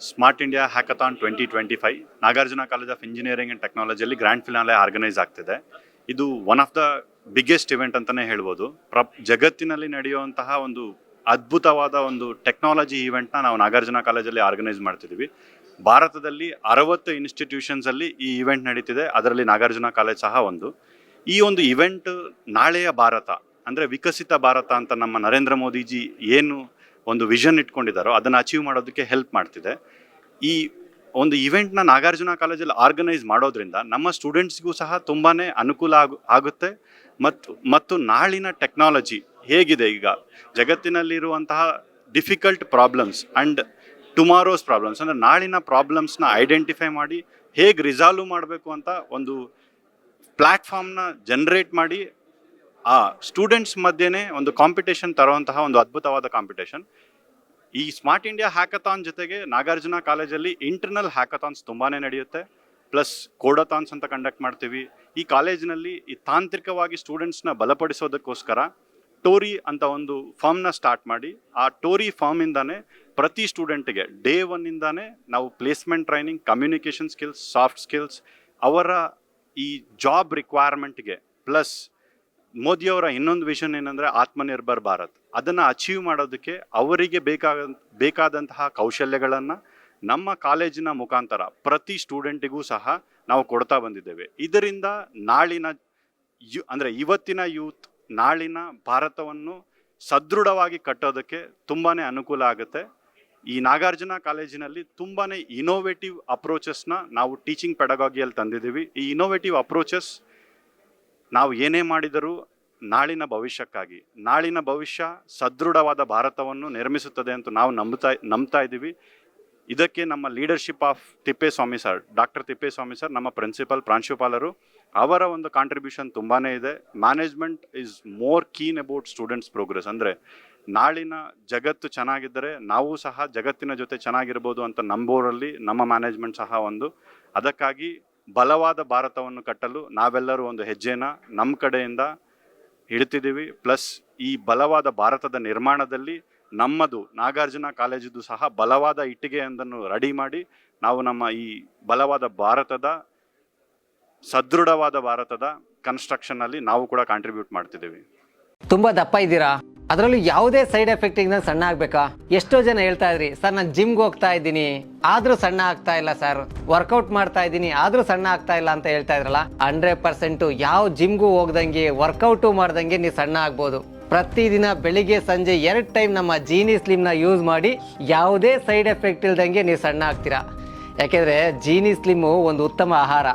Smart India hackathon 2025 Nagarjuna college of engineering and ಟೆಕ್ನಾಲಜಿಯಲ್ಲಿ grand finale organise ಆಗ್ತಿದೆ. ಇದು one of the biggest event ಅಂತಲೇ ಹೇಳ್ಬೋದು. ಜಗತ್ತಿನಲ್ಲಿ ನಡೆಯುವಂತಹ ಒಂದು ಅದ್ಭುತವಾದ ಒಂದು ಟೆಕ್ನಾಲಜಿ ಇವೆಂಟ್ನ ನಾವು ನಾಗಾರ್ಜುನ ಕಾಲೇಜಲ್ಲಿ ಆರ್ಗನೈಸ್ ಮಾಡ್ತಿದ್ದೀವಿ. ಭಾರತದಲ್ಲಿ 60 ಇನ್ಸ್ಟಿಟ್ಯೂಷನ್ಸಲ್ಲಿ ಈ ಇವೆಂಟ್ ನಡೀತಿದೆ. ಅದರಲ್ಲಿ ನಾಗಾರ್ಜುನ ಕಾಲೇಜ್ ಸಹ ಒಂದು. ಈ ಒಂದು ಇವೆಂಟ್ ನಾಳೆಯ ಭಾರತ ಅಂದರೆ ವಿಕಸಿತ ಭಾರತ ಅಂತ ನಮ್ಮ ನರೇಂದ್ರ ಮೋದಿಜಿ ಏನು ಒಂದು ವಿಷನ್ ಇಟ್ಕೊಂಡಿದ್ದಾರೋ ಅದನ್ನು ಅಚೀವ್ ಮಾಡೋದಕ್ಕೆ ಹೆಲ್ಪ್ ಮಾಡ್ತಿದೆ. ಈ ಒಂದು ಇವೆಂಟ್ನ ನಾಗಾರ್ಜುನ ಕಾಲೇಜಲ್ಲಿ ಆರ್ಗನೈಸ್ ಮಾಡೋದ್ರಿಂದ ನಮ್ಮ ಸ್ಟೂಡೆಂಟ್ಸ್ಗೂ ಸಹ ತುಂಬಾ ಅನುಕೂಲ ಆಗುತ್ತೆ. ಮತ್ತು ನಾಳಿನ ಟೆಕ್ನಾಲಜಿ ಹೇಗಿದೆ, ಈಗ ಜಗತ್ತಿನಲ್ಲಿರುವಂತಹ difficult problems and tomorrow's problems ಅಂದರೆ ನಾಳಿನ ಪ್ರಾಬ್ಲಮ್ಸ್ನ ಐಡೆಂಟಿಫೈ ಮಾಡಿ ಹೇಗೆ ರಿಸಾಲ್ವ್ ಮಾಡಬೇಕು ಅಂತ ಒಂದು ಪ್ಲ್ಯಾಟ್ಫಾರ್ಮ್ನ ಜನ್ರೇಟ್ ಮಾಡಿ ಆ ಸ್ಟೂಡೆಂಟ್ಸ್ ಮಧ್ಯೆ ಒಂದು ಕಾಂಪಿಟೇಷನ್ ತರುವಂತಹ ಒಂದು ಅದ್ಭುತವಾದ ಕಾಂಪಿಟೇಷನ್. ಈ ಸ್ಮಾರ್ಟ್ ಇಂಡಿಯಾ ಹ್ಯಾಕಥಾನ್ ಜೊತೆಗೆ ನಾಗಾರ್ಜುನ ಕಾಲೇಜಲ್ಲಿ ಇಂಟರ್ನಲ್ ಹ್ಯಾಕಥಾನ್ಸ್ ತುಂಬಾ ನಡೆಯುತ್ತೆ. ಪ್ಲಸ್ ಕೋಡಥಾನ್ಸ್ ಅಂತ ಕಂಡಕ್ಟ್ ಮಾಡ್ತೀವಿ. ಈ ಕಾಲೇಜಿನಲ್ಲಿ ಈ ತಾಂತ್ರಿಕವಾಗಿ ಸ್ಟೂಡೆಂಟ್ಸ್ನ ಬಲಪಡಿಸೋದಕ್ಕೋಸ್ಕರ ಟೋರಿ ಅಂತ ಒಂದು ಫಾರ್ಮ್ನ ಸ್ಟಾರ್ಟ್ ಮಾಡಿ ಆ ಟೋರಿ ಫಾರ್ಮಿಂದಾನೇ ಪ್ರತಿ ಸ್ಟೂಡೆಂಟಿಗೆ ಡೇ ಒನ್ನಿಂದಾನೇ ನಾವು placement training, communication skills, soft skills, ಅವರ ಈ ಜಾಬ್ ರಿಕ್ವೈರ್ಮೆಂಟ್ಗೆ ಪ್ಲಸ್ ಮೋದಿಯವರ ಇನ್ನೊಂದು ವಿಷನ್ ಏನಂದರೆ ಆತ್ಮನಿರ್ಭರ್ ಭಾರತ್, ಅದನ್ನು ಅಚೀವ್ ಮಾಡೋದಕ್ಕೆ ಅವರಿಗೆ ಬೇಕಾದಂತಹ ಕೌಶಲ್ಯಗಳನ್ನು ನಮ್ಮ ಕಾಲೇಜಿನ ಮುಖಾಂತರ ಪ್ರತಿ ಸ್ಟೂಡೆಂಟಿಗೂ ಸಹ ನಾವು ಕೊಡ್ತಾ ಬಂದಿದ್ದೇವೆ. ಇದರಿಂದ ನಾಳಿನ ಅಂದರೆ ಇವತ್ತಿನ ಯೂತ್ ನಾಳಿನ ಭಾರತವನ್ನು ಸದೃಢವಾಗಿ ಕಟ್ಟೋದಕ್ಕೆ ತುಂಬಾ ಅನುಕೂಲ ಆಗುತ್ತೆ. ಈ ನಾಗಾರ್ಜುನ ಕಾಲೇಜಿನಲ್ಲಿ ತುಂಬಾ ಇನೋವೇಟಿವ್ ಅಪ್ರೋಚಸ್ನ ನಾವು ಟೀಚಿಂಗ್ ಪೆಡಗಾಗಿಯಲ್ಲಿ ತಂದಿದ್ದೀವಿ. ಈ ಇನೋವೇಟಿವ್ ಅಪ್ರೋಚಸ್ ನಾವು ಏನೇ ಮಾಡಿದರೂ ನಾಳಿನ ಭವಿಷ್ಯಕ್ಕಾಗಿ, ನಾಳಿನ ಭವಿಷ್ಯ ಸದೃಢವಾದ ಭಾರತವನ್ನು ನಿರ್ಮಿಸುತ್ತದೆ ಅಂತ ನಾವು ನಂಬ್ತಾ ಇದ್ದೀವಿ. ಇದಕ್ಕೆ ನಮ್ಮ leadership of Tippeswamy sir, doctor Tippeswamy sir, ನಮ್ಮ ಪ್ರಾಂಶುಪಾಲರು, ಅವರ ಒಂದು ಕಾಂಟ್ರಿಬ್ಯೂಷನ್ ತುಂಬಾ ಇದೆ. Management is more keen about students progress. ಅಂದರೆ ನಾಳಿನ ಜಗತ್ತು ಚೆನ್ನಾಗಿದ್ದರೆ ನಾವು ಸಹ ಜಗತ್ತಿನ ಜೊತೆ ಚೆನ್ನಾಗಿರ್ಬೋದು ಅಂತ ನಂಬೋರಲ್ಲಿ ನಮ್ಮ ಮ್ಯಾನೇಜ್ಮೆಂಟ್ ಸಹ ಒಂದು. ಅದಕ್ಕಾಗಿ ಬಲವಾದ ಭಾರತವನ್ನು ಕಟ್ಟಲು ನಾವೆಲ್ಲರೂ ಒಂದು ಹೆಜ್ಜೆನ ನಮ್ಮ ಕಡೆಯಿಂದ ಇಡ್ತಿದ್ದೀವಿ. ಪ್ಲಸ್ ಈ ಬಲವಾದ ಭಾರತದ ನಿರ್ಮಾಣದಲ್ಲಿ ನಮ್ಮದು ನಾಗಾರ್ಜುನ ಕಾಲೇಜಿದು ಸಹ ಬಲವಾದ ಇಟ್ಟಿಗೆಯೊಂದನ್ನು ರೆಡಿ ಮಾಡಿ ನಾವು ನಮ್ಮ ಈ ಬಲವಾದ ಭಾರತದ, ಸದೃಢವಾದ ಭಾರತದ ಕನ್ಸ್ಟ್ರಕ್ಷನ್ನಲ್ಲಿ ನಾವು ಕೂಡ ಕಾಂಟ್ರಿಬ್ಯೂಟ್ ಮಾಡ್ತಿದ್ದೀವಿ. ತುಂಬ ದಪ್ಪ ಇದ್ದೀರಾ, ಅದರಲ್ಲೂ ಯಾವುದೇ ಸೈಡ್ ಎಫೆಕ್ಟ್ ಇಂದ ಸಣ್ಣ ಆಗ್ಬೇಕಾ? ಎಷ್ಟೋ ಜನ ಹೇಳ್ತಾ ಇದ್ರಿ, ಸರ್ ನಾನು ಜಿಮ್ಗೆ ಹೋಗ್ತಾ ಇದ್ದೀನಿ ಆದ್ರೂ ಸಣ್ಣ ಆಗ್ತಾ ಇಲ್ಲ ಸರ್, ವರ್ಕೌಟ್ ಮಾಡ್ತಾ ಇದ್ದೀನಿ ಆದ್ರೂ ಸಣ್ಣ ಆಗ್ತಾ ಇಲ್ಲ ಅಂತ ಹೇಳ್ತಾ ಇದ್ರಲ್ಲ. 100% ಯಾವ ಜಿಮ್ಗೂ ಹೋಗ್ದಂಗೆ ವರ್ಕೌಟು ಮಾಡ್ದಂಗೆ ನೀವು ಸಣ್ಣ ಆಗ್ಬೋದು. ಪ್ರತಿದಿನ ಬೆಳಿಗ್ಗೆ ಸಂಜೆ 2 ಟೈಮ್ ನಮ್ಮ ಜೀನಿ ಸ್ಲಿಮ್ನ ಯೂಸ್ ಮಾಡಿ ಯಾವುದೇ ಸೈಡ್ ಎಫೆಕ್ಟ್ ಇಲ್ದಂಗೆ ನೀವು ಸಣ್ಣ ಆಗ್ತೀರಾ. ಯಾಕೆಂದ್ರೆ ಜೀನಿ ಸ್ಲಿಮ್ಮು ಒಂದು ಉತ್ತಮ ಆಹಾರ.